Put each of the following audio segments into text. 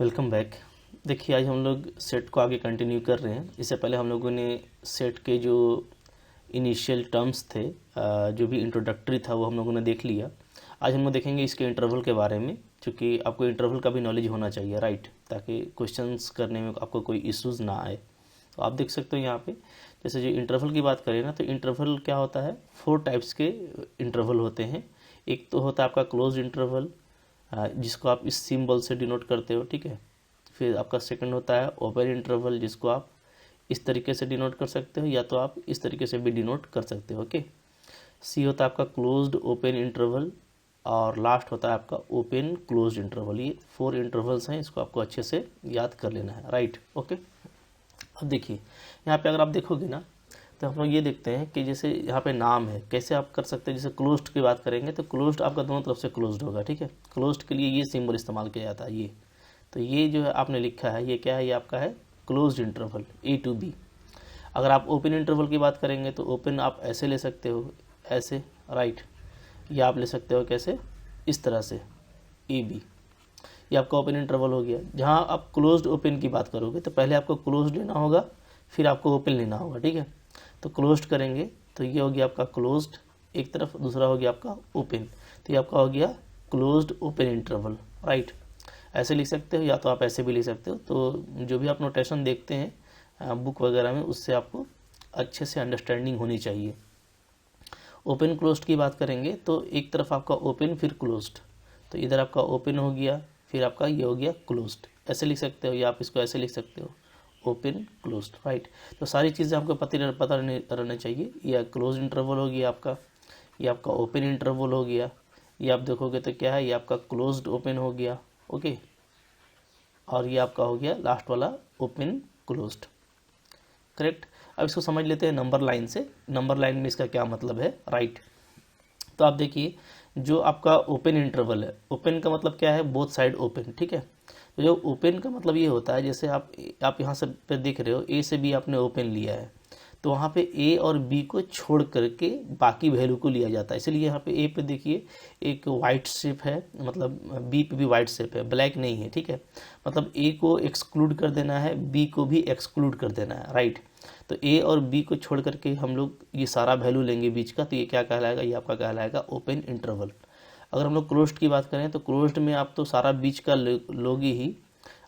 Welcome back. देखिए आज हम लोग सेट को आगे कंटिन्यू कर रहे हैं। इससे पहले हम लोगों ने सेट के जो इनिशियल टर्म्स थे, जो भी इंट्रोडक्टरी था वो हम लोगों ने देख लिया। आज हम लोग देखेंगे इसके इंटरवल के बारे में, क्योंकि आपको इंटरवल का भी नॉलेज होना चाहिए, राइट, ताकि क्वेश्चंस करने में आपको कोई इश्यूज़ ना आए। तो आप देख सकते हो यहाँ पे, जैसे जो इंटरवल की बात करें ना, तो इंटरवल क्या होता है, 4 टाइप्स के इंटरवल होते हैं। एक तो होता है आपका क्लोज इंटरवल, जिसको आप इस सिंबल से डिनोट करते हो, ठीक है। फिर आपका सेकंड होता है ओपन इंटरवल, जिसको आप इस तरीके से डिनोट कर सकते हो, या तो आप इस तरीके से भी डिनोट कर सकते हो, ओके। सी होता है आपका क्लोज्ड ओपन इंटरवल, और लास्ट होता है आपका ओपन क्लोज्ड इंटरवल। ये 4 इंटरवल्स हैं, इसको आपको अच्छे से याद कर लेना है, राइट, ओके। अब देखिए यहाँ पे अगर आप देखोगे ना, तो हम लोग ये देखते हैं कि जैसे यहाँ पे नाम है, कैसे आप कर सकते हैं। जैसे क्लोज्ड की बात करेंगे तो क्लोज्ड आपका दोनों तरफ से क्लोज्ड होगा, ठीक है। क्लोज्ड के लिए ये सिंबल इस्तेमाल किया जाता है, ये तो ये जो है आपने लिखा है, ये क्या है, ये आपका है closed interval A to B। अगर आप ओपन इंटरवल की बात करेंगे तो ओपन आप ऐसे ले सकते हो, ऐसे, राइट, या आप ले सकते हो कैसे, इस तरह से AB। ये आपका ओपन इंटरवल हो गया। जहाँ आप क्लोज्ड ओपन की बात करोगे तो पहले आपको क्लोज्ड लेना होगा, फिर आपको ओपन लेना होगा, ठीक है। तो क्लोज्ड करेंगे तो ये हो गया आपका क्लोज्ड एक तरफ, दूसरा हो गया आपका ओपन, तो ये आपका हो गया क्लोज्ड ओपन इंटरवल, राइट। ऐसे लिख सकते हो, या तो आप ऐसे भी लिख सकते हो। तो जो भी आप नोटेशन देखते हैं बुक वगैरह में, उससे आपको अच्छे से अंडरस्टैंडिंग होनी चाहिए। ओपन क्लोज्ड की बात करेंगे तो एक तरफ आपका ओपन फिर क्लोज्ड, तो इधर आपका ओपन हो गया, फिर आपका ये हो गया क्लोज्ड। ऐसे लिख सकते हो, या आप इसको ऐसे लिख सकते हो, ओपन क्लोज्ड, राइट। तो सारी चीज़ें आपको पता रहना चाहिए। यह क्लोज इंटरवल हो गया आपका, ये आपका ओपन इंटरवल हो गया, ये आप देखोगे तो क्या है, ये आपका क्लोज्ड ओपन हो गया, ओके। और ये आपका हो गया लास्ट वाला ओपन क्लोज्ड, करेक्ट। अब इसको समझ लेते हैं नंबर लाइन से। नंबर लाइन में इसका क्या मतलब है, राइट। तो आप देखिए जो आपका ओपन इंटरवल है, ओपन का मतलब क्या है, बोथ साइड ओपन, ठीक है। तो जो ओपन का मतलब ये होता है, जैसे आप यहाँ से पे देख रहे हो, ए से बी आपने ओपन लिया है, तो वहाँ पे ए और बी को छोड़ करके बाकी वैल्यू को लिया जाता है। इसलिए यहाँ पे ए पे देखिए एक वाइट शेप है, मतलब बी पे भी वाइट शेप है, ब्लैक नहीं है, ठीक है। मतलब ए को एक्सक्लूड कर देना है, बी को भी एक्सक्लूड कर देना है, राइट। तो ए और बी को छोड़ करके हम लोग ये सारा वैल्यू लेंगे बीच का, तो ये क्या कहलाएगा, ये आपका कहलाएगा ओपन इंटरवल। अगर हम लोग क्लोज्ड की बात करें तो क्लोज्ड में आप तो सारा बीच का लोगे ही,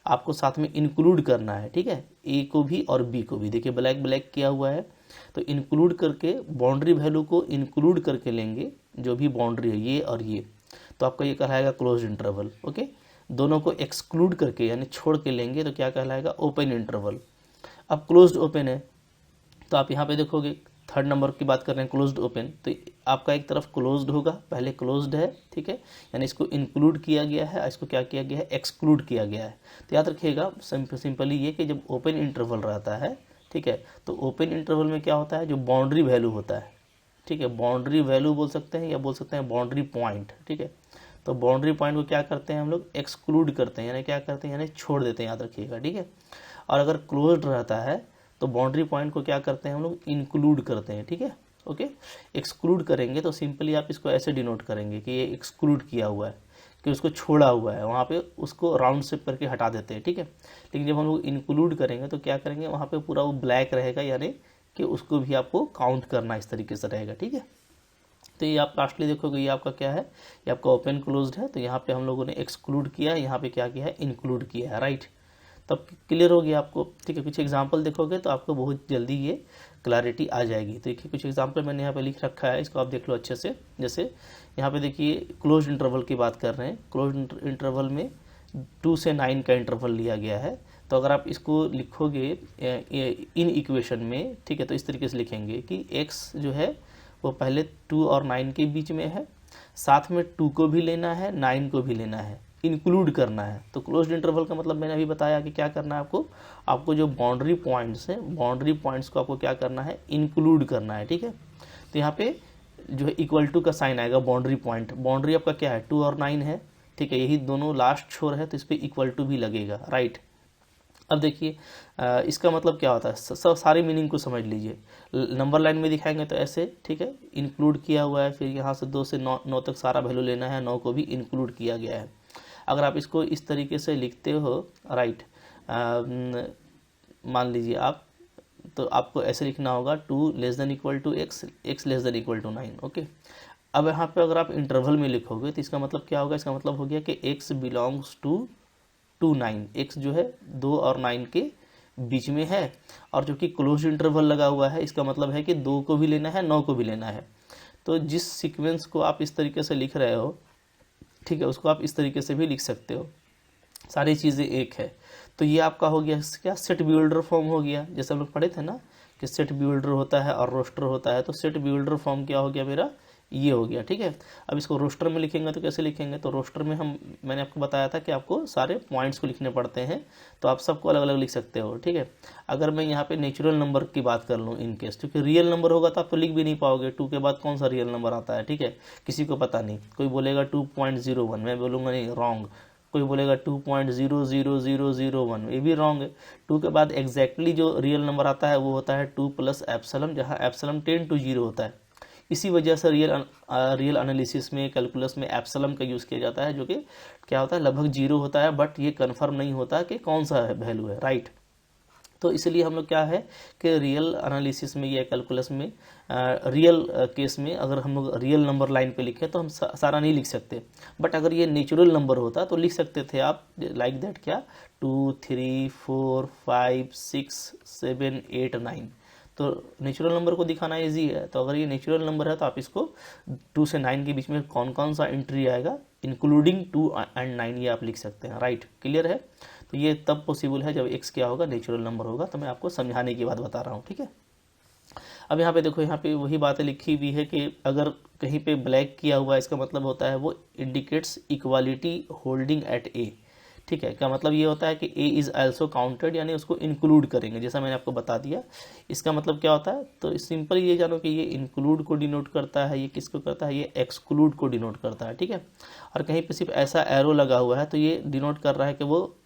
आपको साथ में इंक्लूड करना है, ठीक है, ए को भी और बी को भी। देखिए ब्लैक ब्लैक किया हुआ है, तो इंक्लूड करके बाउंड्री वैल्यू को इंक्लूड करके लेंगे, जो भी बाउंड्री है ये और ये, तो आपका ये कहलाएगा क्लोज इंटरवल, ओके। दोनों को एक्सक्लूड करके यानी छोड़ के लेंगे तो क्या कहलाएगा, ओपन इंटरवल। अब क्लोज्ड ओपन है, तो आप यहाँ पे देखोगे थर्ड नंबर की बात कर रहे हैं क्लोज्ड ओपन, तो आपका एक तरफ क्लोज्ड होगा, पहले क्लोज्ड है, ठीक है, यानी इसको इंक्लूड किया गया है, इसको क्या किया गया है, एक्सक्लूड किया गया है। तो याद रखिएगा सिंपली ये कि जब ओपन इंटरवल रहता है, ठीक है, तो ओपन इंटरवल में क्या होता है, जो बाउंड्री वैल्यू होता है, ठीक है, बाउंड्री वैल्यू बोल सकते हैं या बोल सकते हैं बाउंड्री पॉइंट, ठीक है। तो बाउंड्री पॉइंट को क्या करते हैं हम लोग, एक्सक्लूड करते हैं, यानी क्या करते हैं, यानी छोड़ देते हैं, याद रखिएगा, ठीक है। और अगर क्लोज्ड रहता है तो बाउंड्री पॉइंट को क्या करते हैं हम लोग, इंक्लूड करते हैं, ठीक है, ओके। एक्सक्लूड करेंगे तो सिंपली आप इसको ऐसे डिनोट करेंगे कि ये एक्सक्लूड किया हुआ है, कि उसको छोड़ा हुआ है, वहाँ पे उसको राउंड शेप करके हटा देते हैं, ठीक है। लेकिन जब हम लोग इंक्लूड करेंगे तो क्या करेंगे, वहाँ पे पूरा वो ब्लैक रहेगा, यानी कि उसको भी आपको काउंट करना इस तरीके से रहेगा, ठीक है। तो ये आप लास्टली देखोगे, ये आपका क्या है, ये आपका ओपन क्लोज्ड है। तो यहाँ पे हम लोगों ने एक्सक्लूड किया, यहाँ पे क्या किया है, इंक्लूड किया है, राइट। तब क्लियर हो गया आपको, ठीक है। कुछ एग्जांपल देखोगे तो आपको बहुत जल्दी ये क्लैरिटी आ जाएगी। तो देखिए कुछ एग्जांपल मैंने यहाँ पे लिख रखा है, इसको आप देख लो अच्छे से। जैसे यहाँ पे देखिए क्लोज इंटरवल की बात कर रहे हैं, क्लोज इंटरवल में 2 से 9 का इंटरवल लिया गया है। तो अगर आप इसको लिखोगे इन इक्वेशन में, ठीक है, तो इस तरीके से लिखेंगे कि x जो है वो पहले 2 और 9 के बीच में है, साथ में 2 को भी लेना है, 9 को भी लेना है, इंक्लूड करना है। तो क्लोज्ड इंटरवल का मतलब मैंने अभी बताया कि क्या करना है आपको जो बाउंड्री पॉइंट्स हैं, बाउंड्री पॉइंट्स को आपको क्या करना है, इंक्लूड करना है, ठीक है। तो यहाँ पे जो है इक्वल टू का साइन आएगा, बाउंड्री पॉइंट, बाउंड्री आपका क्या है, 2 और 9 है, ठीक है, यही दोनों लास्ट छोर है, तो इस पर इक्वल टू भी लगेगा, राइट। अब देखिए इसका मतलब क्या होता है, सब सारी मीनिंग को समझ लीजिए। नंबर लाइन में दिखाएंगे तो ऐसे, ठीक है, इंक्लूड किया हुआ है, फिर यहाँ से 2 से 9 तक सारा वैल्यू लेना है, 9 को भी इंक्लूड किया गया है। अगर आप इसको इस तरीके से लिखते हो, राइट, मान लीजिए आप, तो आपको ऐसे लिखना होगा 2 less than equal to x, x less than equal to 9। Okay, अब यहाँ पे अगर आप इंटरवल में लिखोगे तो इसका मतलब क्या होगा, इसका मतलब हो गया कि x बिलोंग्स टू 9, x जो है 2 और 9 के बीच में है, और जो कि क्लोज इंटरवल लगा हुआ है, इसका मतलब है कि 2 को भी लेना है, 9 को भी लेना है। तो जिस सीक्वेंस को आप इस तरीके से लिख रहे हो, ठीक है, उसको आप इस तरीके से भी लिख सकते हो, सारी चीज़ें एक है। तो ये आपका हो गया क्या, सेट बिल्डर फॉर्म हो गया। जैसे हम लोग पढ़े थे ना कि सेट बिल्डर होता है और रोस्टर होता है, तो सेट बिल्डर फॉर्म क्या हो गया मेरा, ये हो गया। ठीक है, अब इसको रोस्टर में लिखेंगे तो कैसे लिखेंगे, तो रोस्टर में मैंने आपको बताया था कि आपको सारे पॉइंट्स को लिखने पड़ते हैं, तो आप सबको अलग अलग लिख सकते हो। ठीक है, अगर मैं यहाँ पे नेचुरल नंबर की बात कर लूँ इन केस, क्योंकि रियल नंबर होगा तो आप तो लिख भी नहीं पाओगे, 2 के बाद कौन सा रियल नंबर आता है, ठीक है, किसी को पता नहीं। कोई बोलेगा 2.01, मैं बोलूँगा नहीं, रॉन्ग। कोई बोलेगा 2.00001, ये भी रॉन्ग है। 2 के बाद एग्जैक्टली जो रियल नंबर आता है वो होता है 2 प्लस एप्सलम, जहाँ एप्सलम 10 to 0 होता है। इसी वजह से रियल एनालिसिस में, कैलकुलस में एप्सलम का यूज़ किया जाता है, जो कि क्या होता है, लगभग 0 होता है, बट ये कन्फर्म नहीं होता कि कौन सा वैल्यू है, राइट। तो इसलिए हम लोग क्या है कि रियल एनालिसिस में या कैलकुलस में, रियल केस में अगर हम लोग रियल नंबर लाइन पे लिखें तो हम सारा नहीं लिख सकते, बट अगर ये नेचुरल नंबर होता तो लिख सकते थे आप, लाइक दैट, क्या 2 3 4 5 6 7 8 9। तो नेचुरल नंबर को दिखाना इजी है, तो अगर ये नेचुरल नंबर है तो आप इसको 2 से 9 के बीच में कौन कौन सा एंट्री आएगा, इंक्लूडिंग 2 and 9, ये आप लिख सकते हैं, राइट। क्लियर है, तो ये तब पॉसिबल है जब x क्या होगा, नेचुरल नंबर होगा। तो मैं आपको समझाने की बात बता रहा हूँ, ठीक है। अब यहाँ पे देखो, यहाँ पे वही बातें लिखी हुई है कि अगर कहीं पे ब्लैक किया हुआ है, इसका मतलब होता है वो indicates equality holding at a। ठीक है, क्या मतलब ये होता है कि a इज़ आल्सो काउंटेड, यानी उसको इंक्लूड करेंगे, जैसा मैंने आपको बता दिया। इसका मतलब क्या होता है, तो सिंपल ये जानो कि ये इंक्लूड को डिनोट करता है, ये किसको करता है, ये एक्सक्लूड को डिनोट करता है। ठीक है, और कहीं पे सिर्फ ऐसा एरो लगा हुआ है तो ये डिनोट कर रहा है कि वो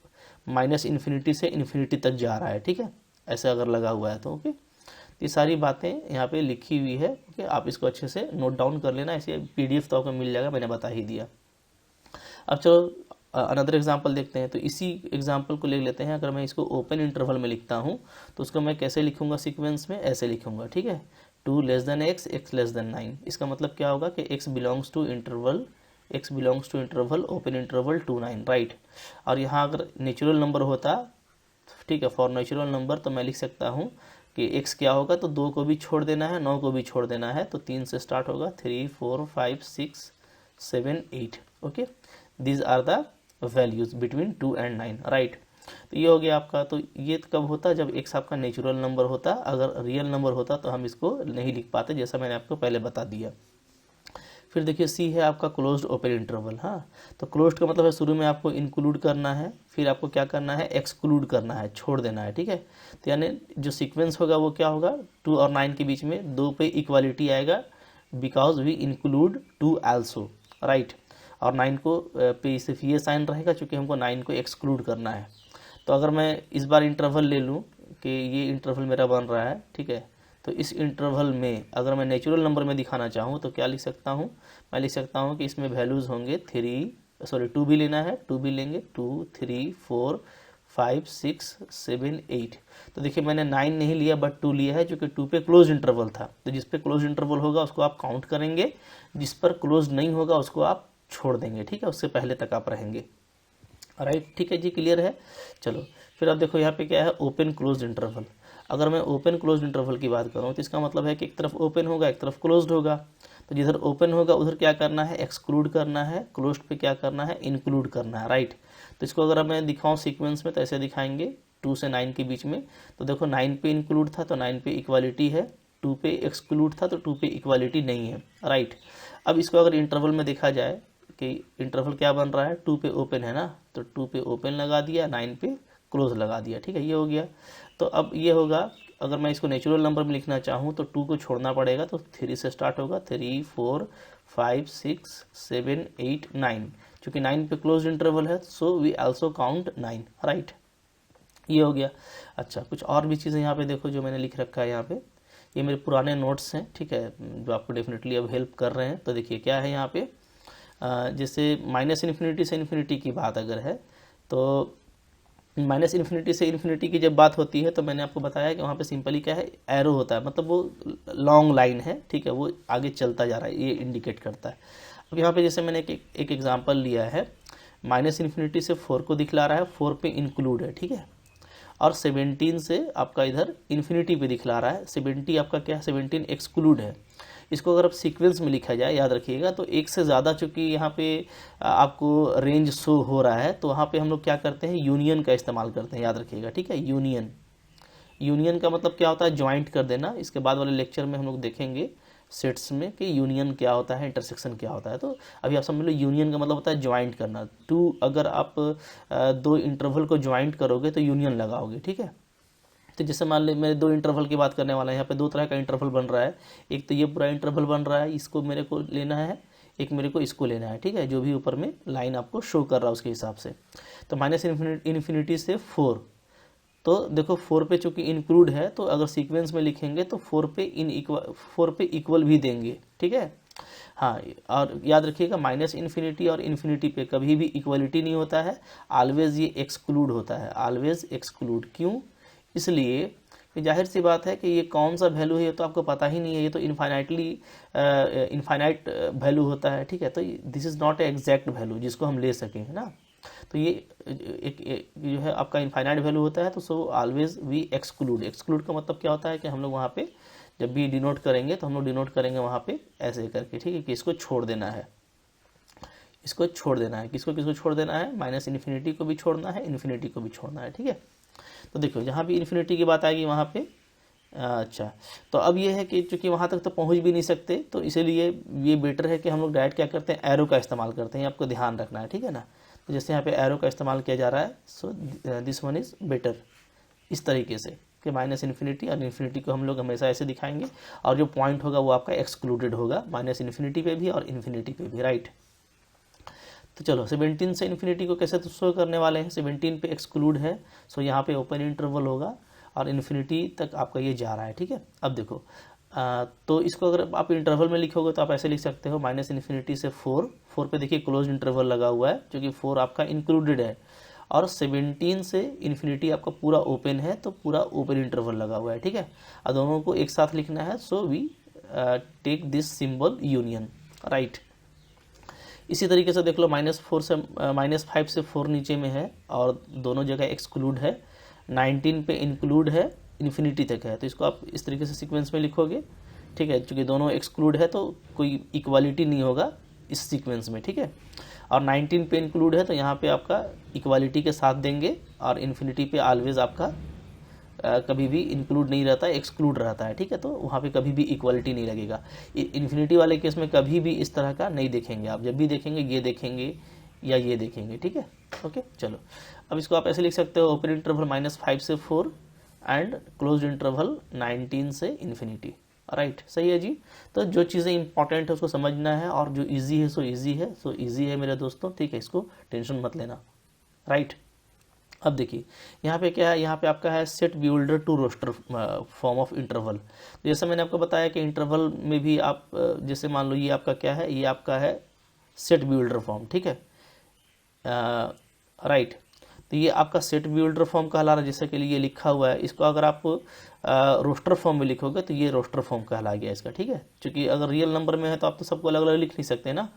-इन्फिनिटी से इन्फिनिटी तक जा रहा है। ठीक है, ऐसे अगर लगा हुआ है तो ओके। ये सारी बातें यहाँ पे लिखी हुई है, ओके, आप इसको अच्छे से नोट डाउन कर लेना, इसे PDF तो आपको मिल जाएगा, मैंने बता ही दिया। अब चलो अनदर एग्जांपल देखते हैं। तो इसी एग्जांपल को ले लेते हैं। अगर मैं इसको ओपन इंटरवल में लिखता हूँ तो उसको मैं कैसे लिखूंगा, सीक्वेंस में ऐसे लिखूंगा। ठीक है, 2 less than x, x less than 9। इसका मतलब क्या होगा कि x belongs to interval open interval 2 9, right. और यहाँ अगर नेचुरल नंबर होता, ठीक है, फॉर नेचुरल नंबर, तो मैं लिख सकता हूँ कि x क्या होगा, तो 2 को भी छोड़ देना है, 9 को भी छोड़ देना है, तो 3 से स्टार्ट होगा, 3 4 5 6 7 8। Okay, these are the values between 2 and 9, right. तो ये हो गया आपका। तो ये कब होता, जब x आपका नेचुरल नंबर होता। अगर रियल नंबर होता तो हम इसको नहीं लिख पाते, जैसा मैंने आपको पहले बता दिया। फिर देखिए C है आपका क्लोज्ड ओपन इंटरवल। हाँ, तो क्लोज्ड का मतलब है शुरू में आपको इंक्लूड करना है, फिर आपको क्या करना है, एक्सक्लूड करना है, छोड़ देना है। ठीक है, तो यानी जो सीक्वेंस होगा वो क्या होगा, 2 और 9 के बीच में 2 पे इक्वालिटी आएगा, because we include 2 also, right. और 9 को पे सिर्फ ये साइन रहेगा क्योंकि हमको 9 को एक्सक्लूड करना है। तो अगर मैं इस बार इंटरवल ले लूँ कि ये इंटरवल मेरा बन रहा है, ठीक है, तो इस इंटरवल में अगर मैं नेचुरल नंबर में दिखाना चाहूँ तो क्या लिख सकता हूँ, मैं लिख सकता हूँ कि इसमें वैल्यूज़ होंगे 2 भी लेना है, 2 भी लेंगे, 2 3 4 5 6 7 8। तो देखिए मैंने 9 नहीं लिया बट 2 लिया है, जो कि 2 पे क्लोज इंटरवल था। तो जिस पे क्लोज इंटरवल होगा उसको आप काउंट करेंगे, जिस पर क्लोज नहीं होगा उसको आप छोड़ देंगे। ठीक है, उससे पहले तक आप रहेंगे, राइट। ठीक है जी, क्लियर है। चलो फिर अब देखो यहाँ पे क्या है, ओपन क्लोज इंटरवल। अगर मैं ओपन क्लोज इंटरवल की बात करूँ तो इसका मतलब है कि एक तरफ ओपन होगा, एक तरफ क्लोज्ड होगा। तो जिधर ओपन होगा उधर क्या करना है, एक्सक्लूड करना है, क्लोज्ड पे क्या करना है, इंक्लूड करना है, राइट। तो इसको अगर मैं दिखाऊँ सीक्वेंस में तो ऐसे दिखाएंगे, 2 से 9 के बीच में। तो देखो 9 पे इंक्लूड था तो 9 पे इक्वालिटी है, 2 पे एक्सक्लूड था तो 2 पे इक्वालिटी नहीं है, राइट। अब इसको अगर इंटरवल में देखा जाए कि इंटरवल क्या बन रहा है, 2 पे ओपन है ना, तो 2 पे ओपन लगा दिया, 9 पे क्लोज लगा दिया। ठीक है, ये हो गया। तो अब ये होगा, अगर मैं इसको नेचुरल नंबर में लिखना चाहूँ तो 2 को छोड़ना पड़ेगा, तो 3 से स्टार्ट होगा, 3 4 5 6 7 8 9। चूँकि 9 पे क्लोज इंटरवल है so we also count 9, right. ये हो गया। अच्छा, कुछ और भी चीज़ें यहाँ पे देखो जो मैंने लिख रखा है यहाँ पे, ये मेरे पुराने नोट्स हैं, ठीक है, जो आपको डेफिनेटली अब हेल्प कर रहे हैं। तो देखिए क्या है यहाँ पे, जैसे माइनस इन्फिनिटी से इन्फिनिटी की बात अगर है तो माइनस इन्फिनिटी से इन्फिनिटी की जब बात होती है तो मैंने आपको बताया कि वहाँ पे सिंपली क्या है, एरो होता है, मतलब वो लॉन्ग लाइन है, ठीक है, वो आगे चलता जा रहा है, ये इंडिकेट करता है। अब यहाँ पे जैसे मैंने एक एग्जांपल लिया है, माइनस इन्फिनिटी से 4 को दिखला रहा है, 4 पे इंक्लूड है, ठीक है, और 17 से आपका इधर इन्फिनिटी पे दिखला रहा है, 70 आपका क्या है, 17 एक्सक्लूड है। इसको अगर आप सीक्वेंस में लिखा जाए, याद रखिएगा, तो एक से ज़्यादा चूँकि यहाँ पे आपको रेंज शो हो रहा है, तो वहाँ पे हम लोग क्या करते हैं, यूनियन का इस्तेमाल करते हैं, याद रखिएगा, ठीक है। यूनियन का मतलब क्या होता है, ज्वाइंट कर देना। इसके बाद वाले लेक्चर में हम लोग देखेंगे सेट्स में कि यूनियन क्या होता है, इंटरसेक्शन क्या होता है। तो अभी आप समझ लो यूनियन का मतलब होता है ज्वाइंट करना। अगर आप दो इंटरवल को ज्वाइंट करोगे तो यूनियन लगाओगे, ठीक है। तो जैसे मान ली मैं 2 इंटरवल की बात करने वाला है, यहाँ पे 2 तरह का इंटरवल बन रहा है। एक तो ये पूरा इंटरवल बन रहा है, इसको मेरे को लेना है, एक मेरे को इसको लेना है, ठीक है, जो भी ऊपर में लाइन आपको शो कर रहा है उसके हिसाब से। तो माइनस इन्फिनिटी से 4, तो देखो 4 पे चूंकि इंक्लूड है, तो अगर सीक्वेंस में लिखेंगे तो 4 पे इक्वल भी देंगे, ठीक है। हाँ, और याद रखिएगा माइनस इन्फिनिटी और इन्फिनिटी पे कभी भी इक्वलिटी नहीं होता है, ऑलवेज ये एक्सक्लूड होता है, ऑलवेज एक्सक्लूड। क्यों? इसलिए कि जाहिर सी बात है कि ये कौन सा वैल्यू है ये तो आपको पता ही नहीं है, ये तो इनफाइनाइट वैल्यू होता है, ठीक है। तो this is not a exact value जिसको हम ले सकें, है ना। तो ये एक जो है आपका इनफाइनाइट वैल्यू होता है, तो so always we exclude. Exclude का मतलब क्या होता है कि हम लोग वहाँ पे जब भी डिनोट करेंगे तो हम लोग डिनोट करेंगे वहाँ पे ऐसे करके, ठीक है, कि इसको छोड़ देना है, इसको छोड़ देना है। किसको किसको छोड़ देना है? माइनस इन्फिनिटी को भी छोड़ना है, इन्फिनिटी को भी छोड़ना है, ठीक है। तो देखो जहाँ भी इन्फिनिटी की बात आएगी वहाँ पे अच्छा, तो अब ये है कि चूंकि वहाँ तक तो पहुँच भी नहीं सकते, तो इसीलिए ये बेटर है कि हम लोग डायरेक्ट क्या करते हैं, एरो का इस्तेमाल करते हैं। आपको ध्यान रखना है, ठीक है ना। तो जैसे यहाँ पे एरो का इस्तेमाल किया जा रहा है, so this one is better, इस तरीके से कि माइनस इन्फिनिटी और इन्फिनिटी को हम लोग हमेशा ऐसे दिखाएंगे, और जो पॉइंट होगा वो आपका एक्सक्लूडेड होगा, माइनस इन्फिनिटी पे भी और इन्फिनिटी पे भी, राइट। तो चलो 17 से इन्फिनिटी को कैसे तो शो करने वाले हैं, 17 पे एक्सक्लूड है, सो यहाँ पे ओपन इंटरवल होगा और इन्फिनिटी तक आपका ये जा रहा है, ठीक है। अब देखो तो इसको अगर आप इंटरवल में लिखोगे तो आप ऐसे लिख सकते हो, माइनस इन्फिनिटी से 4 पे देखिए क्लोज इंटरवल लगा हुआ है, क्योंकि 4 आपका इंक्लूडेड है, और 17 से इन्फिनिटी आपका पूरा ओपन है, तो पूरा ओपन इंटरवल लगा हुआ है, ठीक है। और दोनों को एक साथ लिखना है, so we take this symbol union, right. इसी तरीके से देख लो -4 से -5 से 4 नीचे में है और दोनों जगह एक्सक्लूड है, 19 पे इंक्लूड है, इन्फिनिटी तक है, तो इसको आप इस तरीके से सीक्वेंस में लिखोगे, ठीक है। चूँकि दोनों एक्सक्लूड है तो कोई इक्वालिटी नहीं होगा इस सीक्वेंस में, ठीक है। और 19 पे इंक्लूड है तो यहाँ पे आपका इक्वालिटी के साथ देंगे, और इन्फिनिटी पे ऑलवेज आपका कभी भी इंक्लूड नहीं रहता है, एक्सक्लूड रहता है, ठीक है। तो वहाँ पे कभी भी इक्वालिटी नहीं लगेगा। इन्फिनिटी वाले केस में कभी भी इस तरह का नहीं देखेंगे आप, जब भी देखेंगे ये देखेंगे या ये देखेंगे, ठीक है। ओके, चलो अब इसको आप ऐसे लिख सकते हो, ओपन इंटरवल -5 से 4 एंड क्लोज इंटरवल 19 से इन्फिनिटी, राइट। सही है जी। तो जो चीज़ें इंपॉर्टेंट है उसको समझना है, और जो ईजी है सो ईजी है, सो ईजी है मेरे दोस्तों, ठीक है, इसको टेंशन मत लेना, राइट। अब देखिए यहाँ पे क्या है, यहाँ पे आपका है set builder to roster form of interval. जैसे मैंने आपको बताया कि इंटरवल में भी आप जैसे मान लो ये आपका क्या है, ये आपका है सेट बिल्डर फॉर्म, ठीक है, राइट। तो ये आपका सेट बिल्डर फॉर्म कहला रहा है, जैसे कि लिए लिखा हुआ है, इसको अगर आप रोस्टर फॉर्म में लिखोगे तो ये रोस्टर फॉर्म कहला गया इसका, ठीक है। क्योंकि अगर रियल नंबर में है तो आप तो सबको अलग अलग लिख नहीं सकते ना,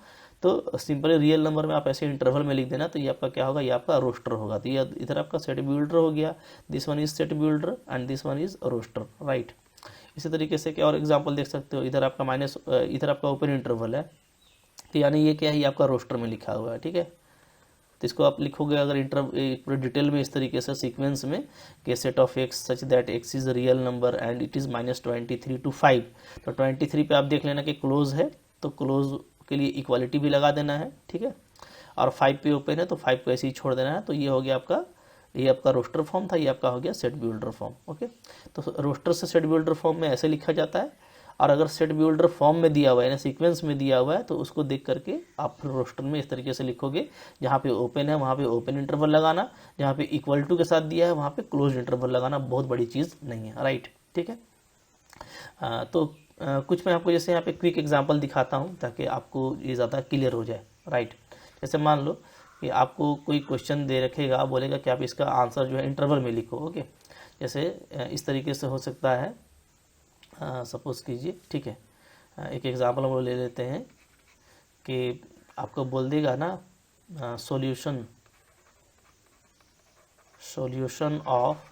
तो सिंपली रियल नंबर में आप ऐसे इंटरवल में लिख देना, तो ये आपका क्या होगा, ये आपका रोस्टर होगा। तो ये इधर आपका सेट बिल्डर हो गया, this one is set builder and this one is roster, right. इसी तरीके से क्या और एग्जांपल देख सकते हो, इधर आपका इधर आपका ओपन इंटरवल है, तो यानी ये क्या है, ये आपका रोस्टर में लिखा हुआ है, ठीक है। तो इसको आप लिखोगे अगर पूरे डिटेल में इस तरीके से सीक्वेंस में कि set of x such that x is real number and it is -23 to 5, तो 23 पे आप देख लेना कि क्लोज है, तो क्लोज के लिए इक्वालिटी भी लगा देना है, ठीक है। और 5 पे ओपन है तो 5 को ऐसे ही छोड़ देना है। तो ये हो गया आपका, ये आपका रोस्टर फॉर्म था, ये आपका हो गया सेट बिल्डर फॉर्म, ओके। तो रोस्टर से सेट बिल्डर फॉर्म में ऐसे लिखा जाता है, और अगर सेट बिल्डर फॉर्म में दिया हुआ है, यानी सीक्वेंस में दिया हुआ है, तो उसको देख करके आप फिर रोस्टर में इस तरीके से लिखोगे, जहाँ पे ओपन है वहाँ पे ओपन इंटरवल लगाना, जहाँ पे इक्वल टू के साथ दिया है वहाँ पे क्लोज इंटरवल लगाना, बहुत बड़ी चीज़ नहीं है, राइट, ठीक है। तो कुछ मैं आपको जैसे यहाँ पे क्विक एग्जांपल दिखाता हूँ ताकि आपको ये ज़्यादा क्लियर हो जाए। राइट। जैसे मान लो कि आपको कोई क्वेश्चन दे रखेगा, बोलेगा कि आप इसका आंसर जो है इंटरवल में लिखो। ओके, जैसे इस तरीके से हो सकता है, सपोज कीजिए, ठीक है, एक एग्जाम्पल हम लोग ले लेते हैं कि आपको बोल देगा ना solution of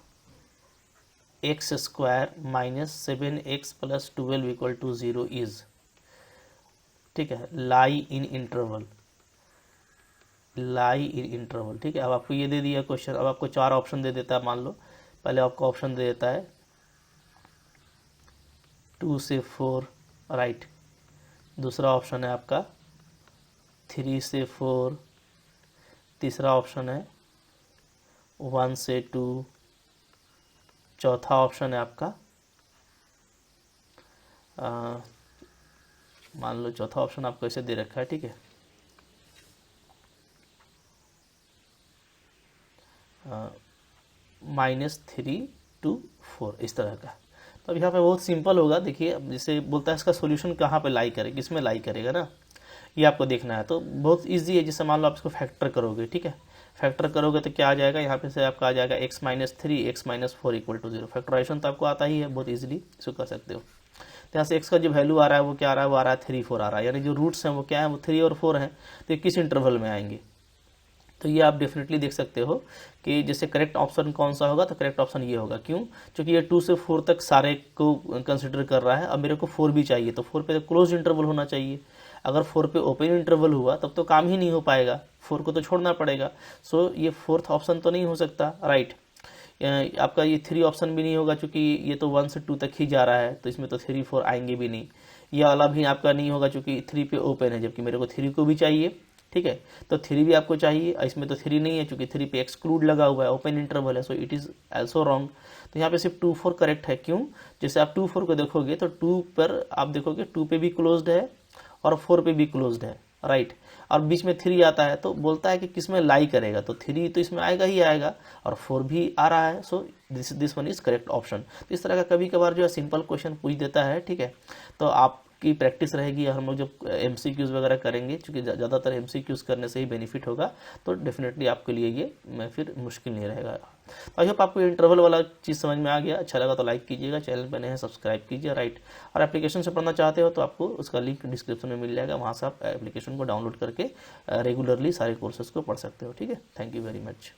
x square minus 7x plus 12 equal to 0 is, ठीक है, लाई इन इंटरवल, ठीक है। अब आपको ये दे दिया क्वेश्चन, अब आपको 4 ऑप्शन दे देता है। मान लो पहले आपको ऑप्शन दे देता है 2 से 4, राइट। दूसरा ऑप्शन है आपका 3 से 4, तीसरा ऑप्शन है 1 से 2, चौथा ऑप्शन है आपका मान लो चौथा ऑप्शन आपको ऐसे दे रखा है, ठीक है, -3 to 4, इस तरह का। तो अब यहाँ पे बहुत सिंपल होगा। देखिए, अब जैसे बोलता है इसका सोल्यूशन कहाँ पे लाई करेगा, किसमें लाई करेगा ना, ये आपको देखना है। तो बहुत इजी है। जैसे मान लो आप इसको फैक्टर करोगे, ठीक है, फैक्टर करोगे तो क्या आ जाएगा, यहाँ पे से आपका आ जाएगा x - 3 x - 4 equal to 0। Factorisation तो आपको आता ही है, बहुत इजीली इसको कर सकते हो। तो यहाँ से x का जो वैल्यू आ रहा है वो क्या आ रहा है, वो आ रहा है 3 4 आ रहा है, यानी जो रूट्स हैं वो क्या है, वो 3 और 4 हैं। तो ये किस इंटरवल में आएंगे, तो ये आप डेफिनेटली देख सकते हो कि जैसे करेक्ट ऑप्शन कौन सा होगा, तो करेक्ट ऑप्शन ये होगा। क्यों? क्योंकि ये 2 से 4 तक सारे को कंसिडर कर रहा है। अब मेरे को 4 भी चाहिए, तो 4 पे तो क्लोज इंटरवल होना चाहिए। अगर 4 पे ओपन इंटरवल हुआ तब तो काम ही नहीं हो पाएगा, 4 को तो छोड़ना पड़ेगा। सो ये 4th ऑप्शन तो नहीं हो सकता, राइट। आपका ये 3 ऑप्शन भी नहीं होगा, क्योंकि ये तो 1 से 2 तक ही जा रहा है, तो इसमें तो 3 4 आएंगे भी नहीं। ये वाला भी आपका नहीं होगा, क्योंकि 3 पे ओपन है, जबकि मेरे को 3 को भी चाहिए, ठीक है। तो 3 भी आपको चाहिए, इसमें तो 3 नहीं है, क्योंकि 3 पे एक्सक्लूड लगा हुआ है, ओपन इंटरवल है, so it is also wrong. तो यहाँ पे सिर्फ 2 4 करेक्ट है। क्यों? जैसे आप 2 4 को देखोगे तो 2 पर आप देखोगे 2 पे भी क्लोज्ड है और 4 पे भी क्लोज्ड है, राइट। और बीच में 3 आता है, तो बोलता है कि किस में लाई करेगा, तो 3 तो इसमें आएगा ही आएगा, और 4 भी आ रहा है। So this one is correct option. तो इस तरह का कभी कभार जो है सिंपल क्वेश्चन पूछ देता है, ठीक है। तो आपकी प्रैक्टिस रहेगी, हम लोग जब MCQs वगैरह करेंगे, क्योंकि ज़्यादातर MCQs करने से ही बेनिफिट होगा, तो डेफिनेटली आपके लिए ये फिर मुश्किल नहीं रहेगा। आई होप आपको इंटरवल वाला चीज़ समझ में आ गया। अच्छा लगा तो लाइक कीजिएगा, चैनल पर नए हैं सब्सक्राइब कीजिए, राइट। और एप्लीकेशन से पढ़ना चाहते हो तो आपको उसका लिंक डिस्क्रिप्शन में मिल जाएगा, वहाँ से आप एप्लीकेशन को डाउनलोड करके रेगुलरली सारे कोर्सेज को पढ़ सकते हो, ठीक है। Thank you very much.